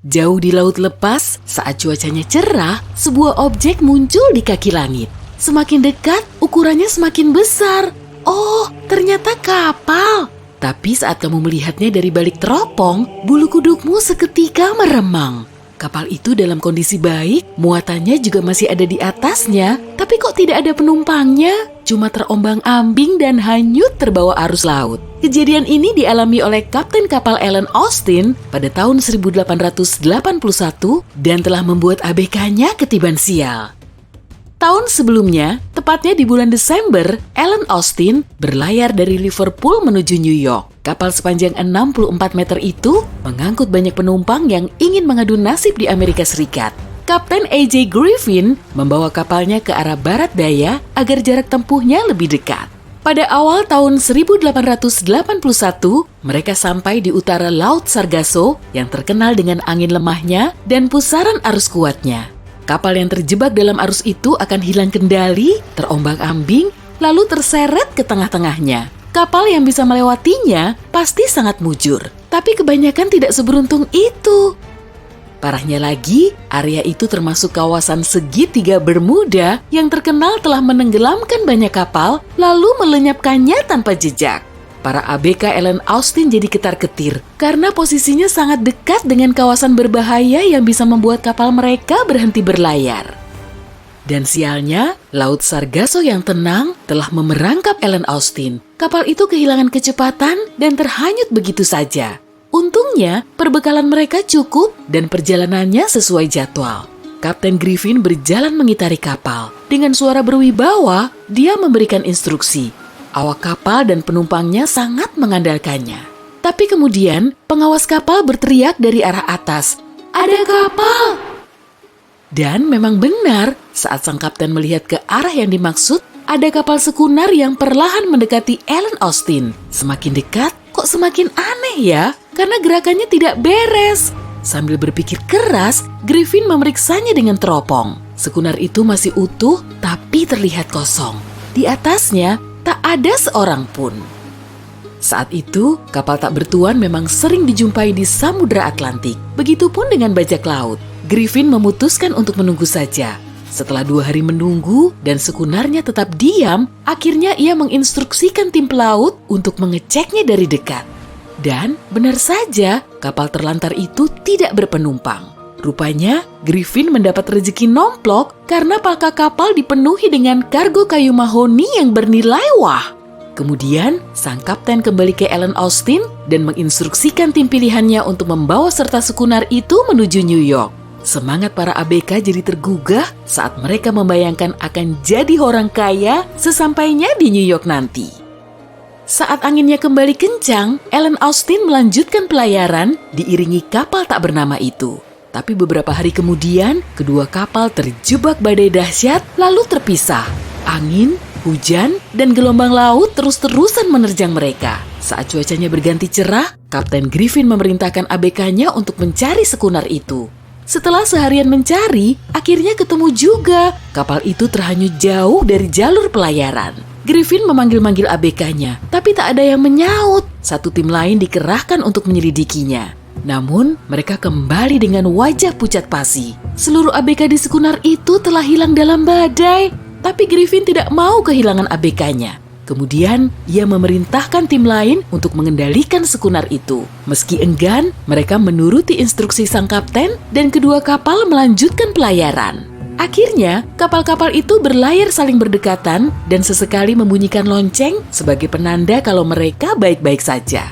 Jauh di laut lepas, saat cuacanya cerah, sebuah objek muncul di kaki langit. Semakin dekat, ukurannya semakin besar. Oh, ternyata kapal. Tapi saat kamu melihatnya dari balik teropong, bulu kudukmu seketika meremang. Kapal itu dalam kondisi baik, muatannya juga masih ada di atasnya, tapi kok tidak ada penumpangnya? Cuma terombang-ambing dan hanyut terbawa arus laut. Kejadian ini dialami oleh kapten kapal Alan Austin pada tahun 1881 dan telah membuat ABK-nya ketiban sial. Tahun sebelumnya, tepatnya di bulan Desember, Alan Austin berlayar dari Liverpool menuju New York. Kapal sepanjang 64 meter itu mengangkut banyak penumpang yang ingin mengadu nasib di Amerika Serikat. Kapten A.J. Griffin membawa kapalnya ke arah barat daya agar jarak tempuhnya lebih dekat. Pada awal tahun 1881, mereka sampai di utara Laut Sargasso yang terkenal dengan angin lemahnya dan pusaran arus kuatnya. Kapal yang terjebak dalam arus itu akan hilang kendali, terombang-ambing, lalu terseret ke tengah-tengahnya. Kapal yang bisa melewatinya pasti sangat mujur, tapi kebanyakan tidak seberuntung itu. Parahnya lagi, area itu termasuk kawasan segitiga Bermuda yang terkenal telah menenggelamkan banyak kapal lalu melenyapkannya tanpa jejak. Para ABK Alan Austin jadi ketar-ketir karena posisinya sangat dekat dengan kawasan berbahaya yang bisa membuat kapal mereka berhenti berlayar. Dan sialnya, Laut Sargasso yang tenang telah memerangkap Alan Austin. Kapal itu kehilangan kecepatan dan terhanyut begitu saja. Untungnya, perbekalan mereka cukup dan perjalanannya sesuai jadwal. Kapten Griffin berjalan mengitari kapal. Dengan suara berwibawa, dia memberikan instruksi. Awak kapal dan penumpangnya sangat mengandalkannya. Tapi kemudian, pengawas kapal berteriak dari arah atas, "Ada kapal!" Dan memang benar, saat sang kapten melihat ke arah yang dimaksud, ada kapal sekunar yang perlahan mendekati Alan Austin. Semakin dekat, kok semakin aneh ya, karena gerakannya tidak beres. Sambil berpikir keras, Griffin memeriksanya dengan teropong. Sekunar itu masih utuh, tapi terlihat kosong. Di atasnya, tak ada seorang pun. Saat itu, kapal tak bertuan memang sering dijumpai di Samudra Atlantik. Begitupun dengan bajak laut. Griffin memutuskan untuk menunggu saja. Setelah 2 hari menunggu dan sekunarnya tetap diam, akhirnya ia menginstruksikan tim pelaut untuk mengeceknya dari dekat. Dan benar saja, kapal terlantar itu tidak berpenumpang. Rupanya, Griffin mendapat rezeki nomplok karena palka kapal dipenuhi dengan kargo kayu mahoni yang bernilai wah. Kemudian, sang kapten kembali ke Alan Austin dan menginstruksikan tim pilihannya untuk membawa serta sekunar itu menuju New York. Semangat para ABK jadi tergugah saat mereka membayangkan akan jadi orang kaya sesampainya di New York nanti. Saat anginnya kembali kencang, Alan Austin melanjutkan pelayaran diiringi kapal tak bernama itu. Tapi beberapa hari kemudian, kedua kapal terjebak badai dahsyat lalu terpisah. Angin, hujan, dan gelombang laut terus-terusan menerjang mereka. Saat cuacanya berganti cerah, Kapten Griffin memerintahkan ABK-nya untuk mencari sekunar itu. Setelah seharian mencari, akhirnya ketemu juga. Kapal itu terhanyut jauh dari jalur pelayaran. Griffin memanggil-manggil ABK-nya, tapi tak ada yang menyaut. Satu tim lain dikerahkan untuk menyelidikinya. Namun, mereka kembali dengan wajah pucat pasi. Seluruh ABK di sekunar itu telah hilang dalam badai, tapi Griffin tidak mau kehilangan ABK-nya. Kemudian, ia memerintahkan tim lain untuk mengendalikan sekunar itu. Meski enggan, mereka menuruti instruksi sang kapten dan kedua kapal melanjutkan pelayaran. Akhirnya, kapal-kapal itu berlayar saling berdekatan dan sesekali membunyikan lonceng sebagai penanda kalau mereka baik-baik saja.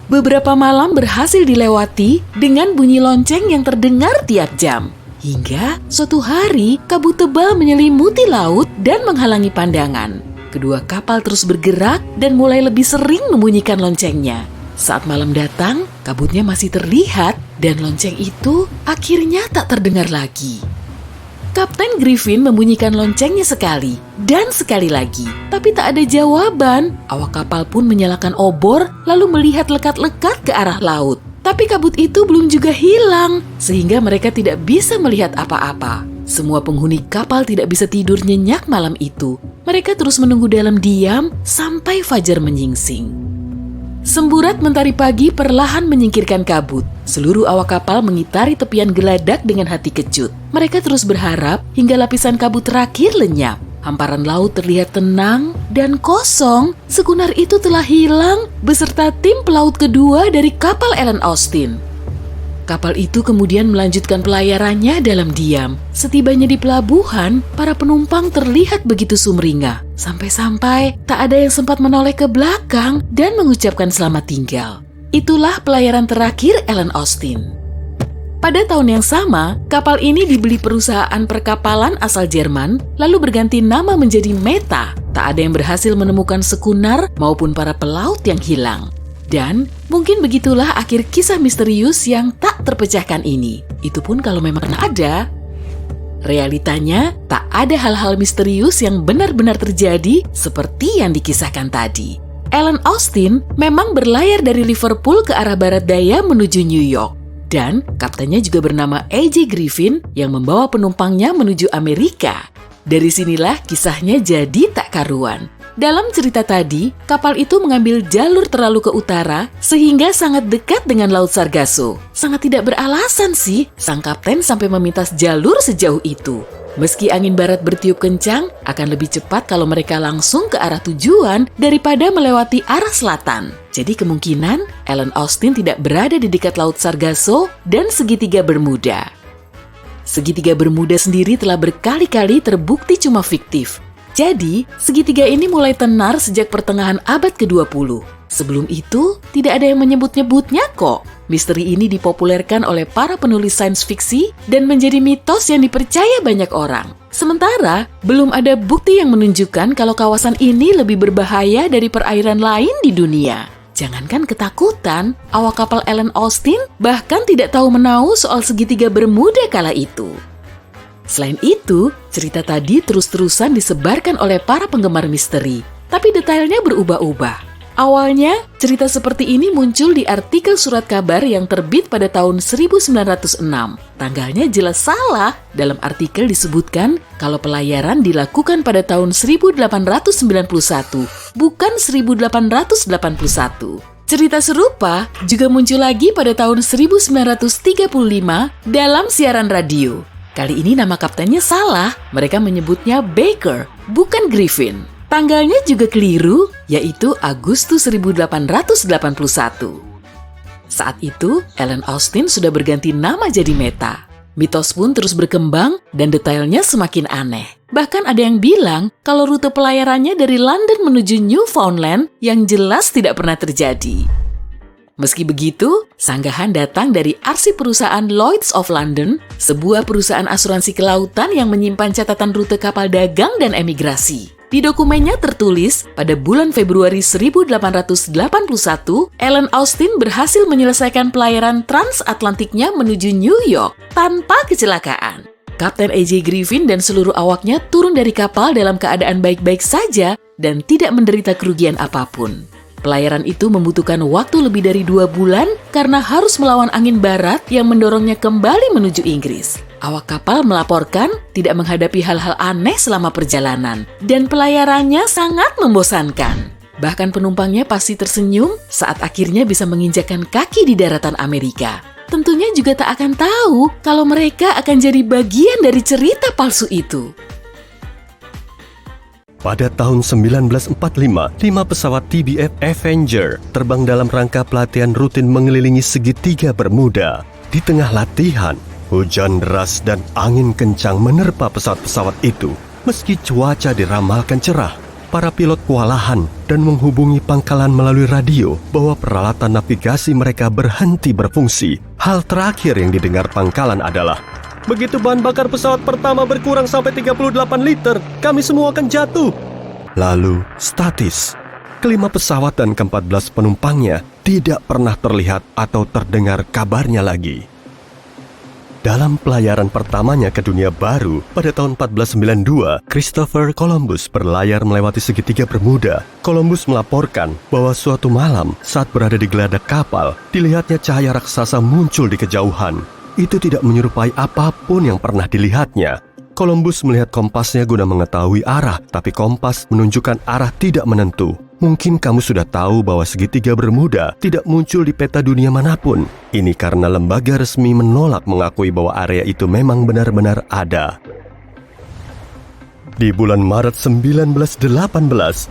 Beberapa malam berhasil dilewati dengan bunyi lonceng yang terdengar tiap jam. Hingga suatu hari, kabut tebal menyelimuti laut dan menghalangi pandangan. Kedua kapal terus bergerak dan mulai lebih sering membunyikan loncengnya. Saat malam datang, kabutnya masih terlihat dan lonceng itu akhirnya tak terdengar lagi. Kapten Griffin membunyikan loncengnya sekali dan sekali lagi, tapi tak ada jawaban. Awak kapal pun menyalakan obor lalu melihat lekat-lekat ke arah laut. Tapi kabut itu belum juga hilang, sehingga mereka tidak bisa melihat apa-apa. Semua penghuni kapal tidak bisa tidur nyenyak malam itu. Mereka terus menunggu dalam diam sampai fajar menyingsing. Semburat mentari pagi perlahan menyingkirkan kabut. Seluruh awak kapal mengitari tepian geladak dengan hati kecut. Mereka terus berharap hingga lapisan kabut terakhir lenyap. Hamparan laut terlihat tenang dan kosong. Skuter itu telah hilang beserta tim pelaut kedua dari kapal Ellen Austin. Kapal itu kemudian melanjutkan pelayarannya dalam diam. Setibanya di pelabuhan, para penumpang terlihat begitu sumringah. Sampai-sampai tak ada yang sempat menoleh ke belakang dan mengucapkan selamat tinggal. Itulah pelayaran terakhir Ellen Austin. Pada tahun yang sama, kapal ini dibeli perusahaan perkapalan asal Jerman, lalu berganti nama menjadi Meta. Tak ada yang berhasil menemukan skuter maupun para pelaut yang hilang. Dan mungkin begitulah akhir kisah misterius yang tak terpecahkan ini. Itu pun kalau memang ada. Realitanya, tak ada hal-hal misterius yang benar-benar terjadi seperti yang dikisahkan tadi. Ellen Austin memang berlayar dari Liverpool ke arah barat daya menuju New York. Dan kaptennya juga bernama A.J. Griffin yang membawa penumpangnya menuju Amerika. Dari sinilah kisahnya jadi tak karuan. Dalam cerita tadi, kapal itu mengambil jalur terlalu ke utara sehingga sangat dekat dengan Laut Sargasso. Sangat tidak beralasan sih, sang kapten sampai memintas jalur sejauh itu. Meski angin barat bertiup kencang, akan lebih cepat kalau mereka langsung ke arah tujuan daripada melewati arah selatan. Jadi kemungkinan Ellen Austin tidak berada di dekat Laut Sargasso dan segitiga Bermuda. Segitiga Bermuda sendiri telah berkali-kali terbukti cuma fiktif. Jadi, segitiga ini mulai tenar sejak pertengahan abad ke-20. Sebelum itu, tidak ada yang menyebut-nyebutnya kok. Misteri ini dipopulerkan oleh para penulis sains fiksi dan menjadi mitos yang dipercaya banyak orang. Sementara, belum ada bukti yang menunjukkan kalau kawasan ini lebih berbahaya dari perairan lain di dunia. Jangankan ketakutan, awak kapal Ellen Austin bahkan tidak tahu menahu soal segitiga Bermuda kala itu. Selain itu, cerita tadi terus-terusan disebarkan oleh para penggemar misteri, tapi detailnya berubah-ubah. Awalnya, cerita seperti ini muncul di artikel surat kabar yang terbit pada tahun 1906. Tanggalnya jelas salah. Dalam artikel disebutkan kalau pelayaran dilakukan pada tahun 1891, bukan 1881. Cerita serupa juga muncul lagi pada tahun 1935 dalam siaran radio. Kali ini nama kaptennya salah, mereka menyebutnya Baker, bukan Griffin. Tanggalnya juga keliru, yaitu Agustus 1881. Saat itu, Ellen Austin sudah berganti nama jadi Meta. Mitos pun terus berkembang dan detailnya semakin aneh. Bahkan ada yang bilang kalau rute pelayarannya dari London menuju Newfoundland yang jelas tidak pernah terjadi. Meski begitu, sanggahan datang dari arsip perusahaan Lloyd's of London, sebuah perusahaan asuransi kelautan yang menyimpan catatan rute kapal dagang dan emigrasi. Di dokumennya tertulis, pada bulan Februari 1881, Ellen Austin berhasil menyelesaikan pelayaran transatlantiknya menuju New York tanpa kecelakaan. Kapten A.J. Griffin dan seluruh awaknya turun dari kapal dalam keadaan baik-baik saja dan tidak menderita kerugian apapun. Pelayaran itu membutuhkan waktu lebih dari 2 bulan karena harus melawan angin barat yang mendorongnya kembali menuju Inggris. Awak kapal melaporkan tidak menghadapi hal-hal aneh selama perjalanan dan pelayarannya sangat membosankan. Bahkan penumpangnya pasti tersenyum saat akhirnya bisa menginjakkan kaki di daratan Amerika. Tentunya juga tak akan tahu kalau mereka akan jadi bagian dari cerita palsu itu. Pada tahun 1945, 5 pesawat TBF Avenger terbang dalam rangka pelatihan rutin mengelilingi segitiga Bermuda. Di tengah latihan, hujan deras dan angin kencang menerpa pesawat-pesawat itu. Meski cuaca diramalkan cerah, para pilot kewalahan dan menghubungi pangkalan melalui radio bahwa peralatan navigasi mereka berhenti berfungsi. Hal terakhir yang didengar pangkalan adalah, "Begitu bahan bakar pesawat pertama berkurang sampai 38 liter, kami semua akan jatuh." Lalu, statis. Kelima pesawat dan ke-14 penumpangnya tidak pernah terlihat atau terdengar kabarnya lagi. Dalam pelayaran pertamanya ke dunia baru pada tahun 1492, Christopher Columbus berlayar melewati segitiga Bermuda. Columbus melaporkan bahwa suatu malam saat berada di geladak kapal, dilihatnya cahaya raksasa muncul di kejauhan. Itu tidak menyerupai apapun yang pernah dilihatnya. Columbus melihat kompasnya guna mengetahui arah, tapi kompas menunjukkan arah tidak menentu. Mungkin kamu sudah tahu bahwa segitiga Bermuda tidak muncul di peta dunia manapun. Ini karena lembaga resmi menolak mengakui bahwa area itu memang benar-benar ada. Di bulan Maret 1918,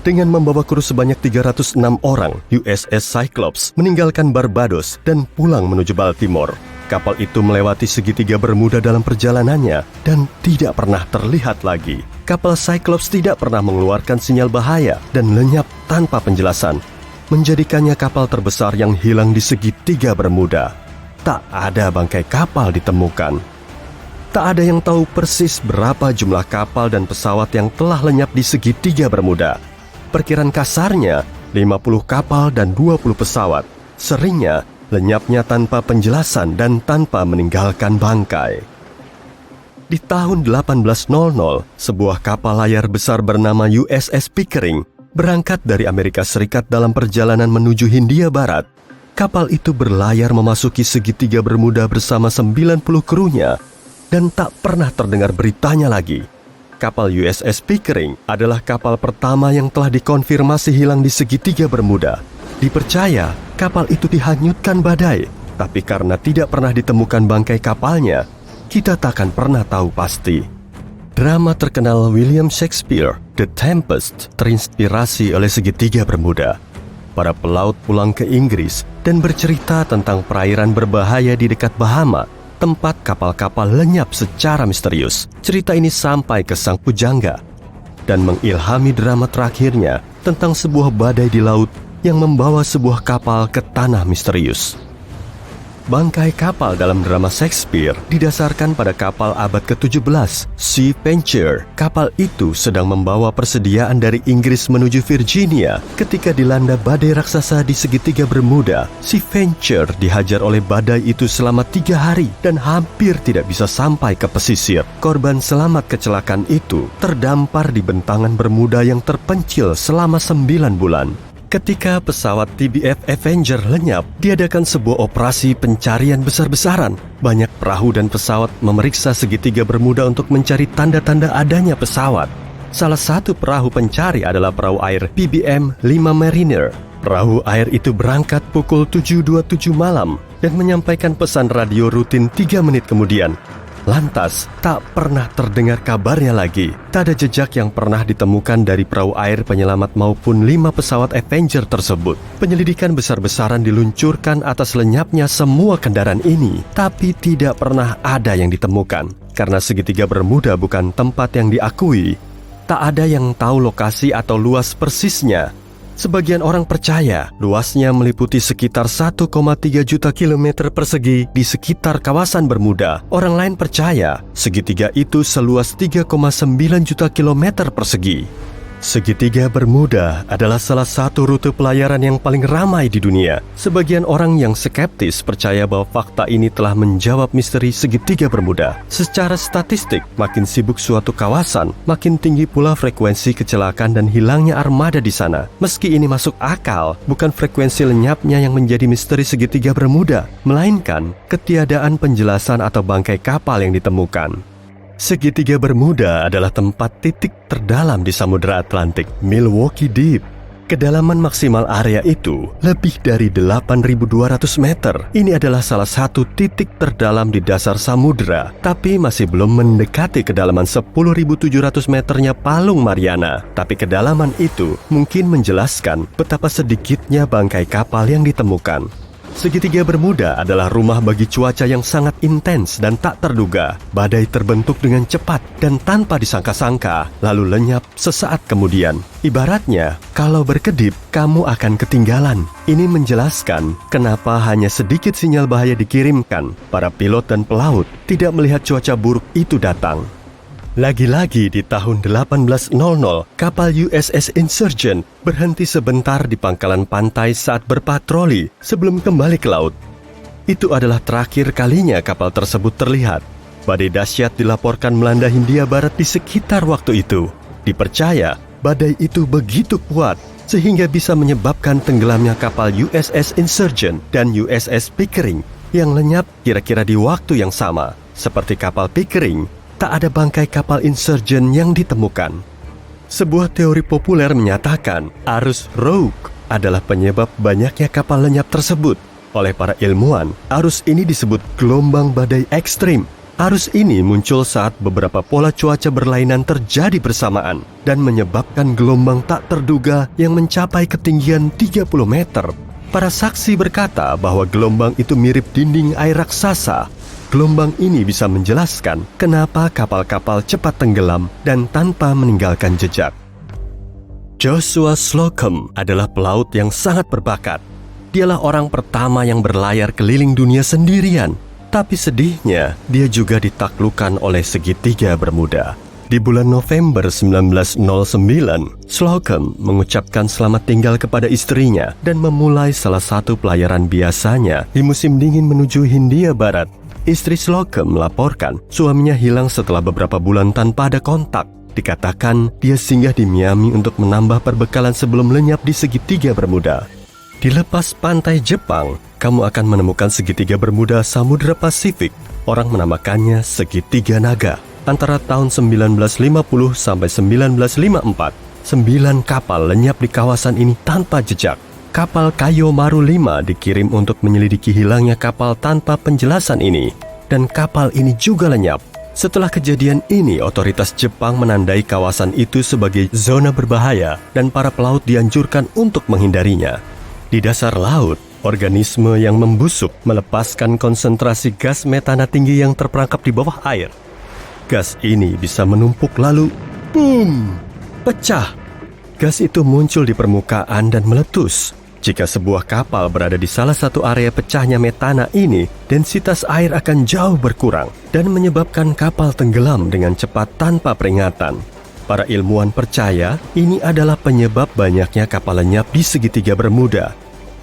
dengan membawa kru sebanyak 306 orang, USS Cyclops meninggalkan Barbados dan pulang menuju Baltimore. Kapal itu melewati segitiga Bermuda dalam perjalanannya dan tidak pernah terlihat lagi. Kapal Cyclops tidak pernah mengeluarkan sinyal bahaya dan lenyap tanpa penjelasan, menjadikannya kapal terbesar yang hilang di segitiga Bermuda. Tak ada bangkai kapal ditemukan. Tak ada yang tahu persis berapa jumlah kapal dan pesawat yang telah lenyap di segitiga Bermuda. Perkiraan kasarnya 50 kapal dan 20 pesawat. Seringnya lenyapnya tanpa penjelasan dan tanpa meninggalkan bangkai. Di tahun 1800, sebuah kapal layar besar bernama USS Pickering berangkat dari Amerika Serikat dalam perjalanan menuju Hindia Barat. Kapal itu berlayar memasuki segitiga Bermuda bersama 90 krunya dan tak pernah terdengar beritanya lagi. Kapal USS Pickering adalah kapal pertama yang telah dikonfirmasi hilang di segitiga Bermuda. Dipercaya kapal itu dihanyutkan badai, tapi karena tidak pernah ditemukan bangkai kapalnya, kita takkan pernah tahu pasti. Drama terkenal William Shakespeare, The Tempest, terinspirasi oleh segitiga Bermuda. Para pelaut pulang ke Inggris dan bercerita tentang perairan berbahaya di dekat Bahama, tempat kapal-kapal lenyap secara misterius. Cerita ini sampai ke sang pujangga dan mengilhami drama terakhirnya tentang sebuah badai di laut yang membawa sebuah kapal ke tanah misterius. Bangkai kapal dalam drama Shakespeare didasarkan pada kapal abad ke-17, Sea Venture. Kapal itu sedang membawa persediaan dari Inggris menuju Virginia ketika dilanda badai raksasa di segitiga Bermuda. Sea Venture dihajar oleh badai itu selama 3 hari dan hampir tidak bisa sampai ke pesisir. Korban selamat kecelakaan itu terdampar di bentangan Bermuda yang terpencil selama 9 bulan. Ketika pesawat TBF Avenger lenyap, diadakan sebuah operasi pencarian besar-besaran. Banyak perahu dan pesawat memeriksa segitiga Bermuda untuk mencari tanda-tanda adanya pesawat. Salah satu perahu pencari adalah perahu air PBM 5 Mariner. Perahu air itu berangkat pukul 7.27 malam dan menyampaikan pesan radio rutin 3 menit kemudian. Lantas, tak pernah terdengar kabarnya lagi. Tak ada jejak yang pernah ditemukan dari perahu air penyelamat maupun 5 pesawat Avenger tersebut. Penyelidikan besar-besaran diluncurkan atas lenyapnya semua kendaraan ini, tapi tidak pernah ada yang ditemukan. Karena segitiga Bermuda bukan tempat yang diakui, tak ada yang tahu lokasi atau luas persisnya. Sebagian orang percaya luasnya meliputi sekitar 1,3 juta kilometer persegi di sekitar kawasan Bermuda. Orang lain percaya segitiga itu seluas 3,9 juta kilometer persegi. Segitiga Bermuda adalah salah satu rute pelayaran yang paling ramai di dunia. Sebagian orang yang skeptis percaya bahwa fakta ini telah menjawab misteri segitiga Bermuda. Secara statistik, makin sibuk suatu kawasan, makin tinggi pula frekuensi kecelakaan dan hilangnya armada di sana. Meski ini masuk akal, bukan frekuensi lenyapnya yang menjadi misteri segitiga Bermuda, melainkan ketiadaan penjelasan atau bangkai kapal yang ditemukan. Segitiga Bermuda adalah tempat titik terdalam di Samudra Atlantik, Milwaukee Deep. Kedalaman maksimal area itu lebih dari 8.200 meter. Ini adalah salah satu titik terdalam di dasar samudra, tapi masih belum mendekati kedalaman 10.700 meternya Palung Mariana. Tapi kedalaman itu mungkin menjelaskan betapa sedikitnya bangkai kapal yang ditemukan. Segitiga Bermuda adalah rumah bagi cuaca yang sangat intens dan tak terduga. Badai terbentuk dengan cepat dan tanpa disangka-sangka, lalu lenyap sesaat kemudian. Ibaratnya, kalau berkedip, kamu akan ketinggalan. Ini menjelaskan kenapa hanya sedikit sinyal bahaya dikirimkan. Para pilot dan pelaut tidak melihat cuaca buruk itu datang. Lagi-lagi di tahun 1800, kapal USS Insurgent berhenti sebentar di pangkalan pantai saat berpatroli sebelum kembali ke laut. Itu adalah terakhir kalinya kapal tersebut terlihat. Badai dahsyat dilaporkan melanda Hindia Barat di sekitar waktu itu. Dipercaya, badai itu begitu kuat sehingga bisa menyebabkan tenggelamnya kapal USS Insurgent dan USS Pickering yang lenyap kira-kira di waktu yang sama. Seperti kapal Pickering, tak ada bangkai kapal insurgent yang ditemukan. Sebuah teori populer menyatakan arus rogue adalah penyebab banyaknya kapal lenyap tersebut. Oleh para ilmuwan, arus ini disebut gelombang badai ekstrim. Arus ini muncul saat beberapa pola cuaca berlainan terjadi bersamaan dan menyebabkan gelombang tak terduga yang mencapai ketinggian 30 meter. Para saksi berkata bahwa gelombang itu mirip dinding air raksasa. Gelombang ini bisa menjelaskan kenapa kapal-kapal cepat tenggelam dan tanpa meninggalkan jejak. Joshua Slocum adalah pelaut yang sangat berbakat. Dialah orang pertama yang berlayar keliling dunia sendirian. Tapi sedihnya, dia juga ditaklukkan oleh segitiga Bermuda. Di bulan November 1909, Slocum mengucapkan selamat tinggal kepada istrinya dan memulai salah satu pelayaran biasanya di musim dingin menuju Hindia Barat. Istri Slocum melaporkan suaminya hilang setelah beberapa bulan tanpa ada kontak. Dikatakan dia singgah di Miami untuk menambah perbekalan sebelum lenyap di segitiga Bermuda. Di lepas pantai Jepang, kamu akan menemukan segitiga Bermuda Samudra Pasifik. Orang menamakannya segitiga naga. Antara tahun 1950 sampai 1954, 9 kapal lenyap di kawasan ini tanpa jejak. Kapal Kayo Maru 5 dikirim untuk menyelidiki hilangnya kapal tanpa penjelasan ini. Dan kapal ini juga lenyap. Setelah kejadian ini, otoritas Jepang menandai kawasan itu sebagai zona berbahaya dan para pelaut dianjurkan untuk menghindarinya. Di dasar laut, organisme yang membusuk melepaskan konsentrasi gas metana tinggi yang terperangkap di bawah air. Gas ini bisa menumpuk lalu, boom, pecah. Gas itu muncul di permukaan dan meletus. Jika sebuah kapal berada di salah satu area pecahnya metana ini, densitas air akan jauh berkurang dan menyebabkan kapal tenggelam dengan cepat tanpa peringatan. Para ilmuwan percaya ini adalah penyebab banyaknya kapal lenyap di segitiga Bermuda.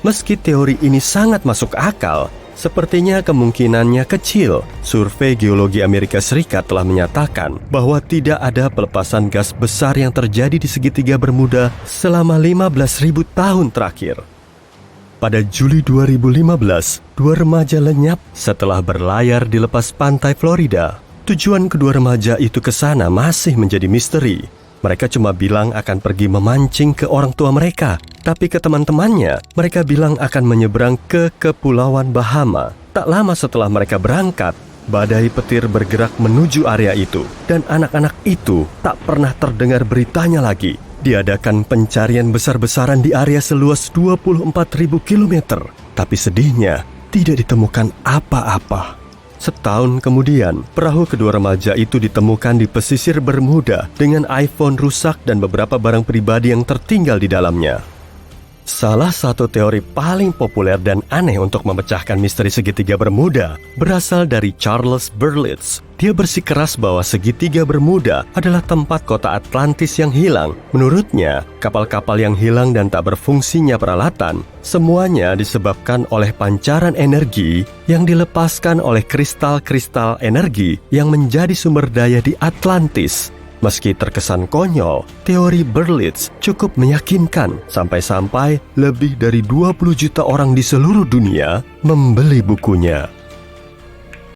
Meski teori ini sangat masuk akal, sepertinya kemungkinannya kecil. Survei Geologi Amerika Serikat telah menyatakan bahwa tidak ada pelepasan gas besar yang terjadi di segitiga Bermuda selama 15.000 tahun terakhir. Pada Juli 2015, 2 remaja lenyap setelah berlayar di lepas pantai Florida. Tujuan kedua remaja itu ke sana masih menjadi misteri. Mereka cuma bilang akan pergi memancing ke orang tua mereka, tapi ke teman-temannya, mereka bilang akan menyeberang ke Kepulauan Bahama. Tak lama setelah mereka berangkat, badai petir bergerak menuju area itu, dan anak-anak itu tak pernah terdengar beritanya lagi. Diadakan pencarian besar-besaran di area seluas 24.000 km, tapi sedihnya tidak ditemukan apa-apa. Setahun kemudian, perahu kedua remaja itu ditemukan di pesisir Bermuda dengan iPhone rusak dan beberapa barang pribadi yang tertinggal di dalamnya. Salah satu teori paling populer dan aneh untuk memecahkan misteri segitiga Bermuda berasal dari Charles Berlitz. Dia bersikeras bahwa segitiga Bermuda adalah tempat kota Atlantis yang hilang. Menurutnya, kapal-kapal yang hilang dan tak berfungsinya peralatan, semuanya disebabkan oleh pancaran energi yang dilepaskan oleh kristal-kristal energi yang menjadi sumber daya di Atlantis. Meski terkesan konyol, teori Berlitz cukup meyakinkan sampai-sampai lebih dari 20 juta orang di seluruh dunia membeli bukunya.